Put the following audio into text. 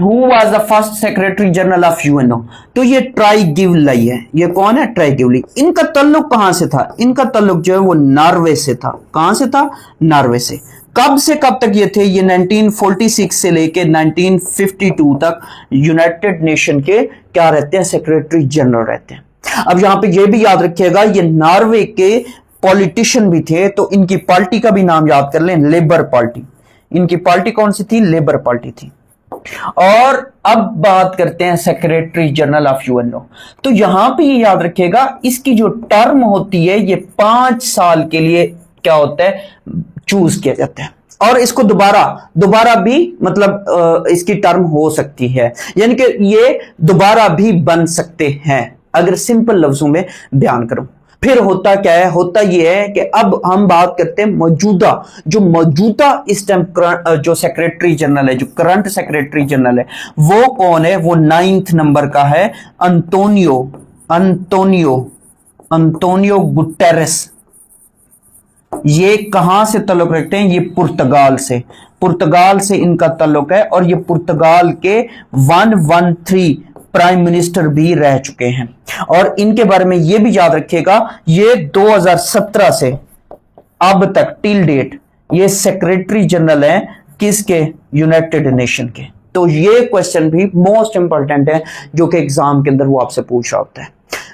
Who was the first secretary general of UNO? तो ये try गिवली है। ये कौन है? ट्राई गिवली। इनका ताल्लुक कहां से था? इनका ताल्लुक जो है वो नॉर्वे से था। कहां से था? नॉर्वे से। कब से कब तक ये थे? ये 1946 से लेके 1952 तक यूनाइटेड नेशन के क्या रहते हैं? सेक्रेटरी जनरल रहते हैं। अब यहां पे ये भी याद रखिएगा, ये नॉर्वे के पॉलिटिशियन भी थे, तो इनकी पार्टी का भी नाम याद कर लें, लेबर पार्टी। इनकी पार्टी कौन सी थी? लेबर पार्टी थी। और अब बात करते हैं सेक्रेटरी जनरल ऑफ यूएनओ। तो यहां पे ये याद रखिएगा, इसकी जो टर्म होती है ये 5 साल के लिए क्या होता है? चूज किया जाता है। और इसको दोबारा भी मतलब इसकी टर्म हो सकती है, यानी कि ये दोबारा भी बन सकते हैं, अगर सिंपल लफ्जों में बयान करूं। फिर होता क्या है? होता यह है कि अब हम बात करते हैं मौजूदा इस टाइम जो सेक्रेटरी जनरल है, जो करंट सेक्रेटरी जनरल है, वो कौन है? वो 9th नंबर का है, अंतोनियो गुटेरेस। ये कहां से ताल्लुक रखते हैं? ये पुर्तगाल से इनका ताल्लुक है, और ये पुर्तगाल के 113 प्राइम मिनिस्टर भी रह चुके हैं। और इनके बारे में ये भी याद रखिएगा, ये 2017 से अब तक टिल डेट ये सेक्रेटरी जनरल है किसके? यूनाइटेड नेशन के। तो ये क्वेश्चन भी मोस्ट इंपॉर्टेंट है, जो कि एग्जाम के अंदर वो आपसे पूछ रहा होता है।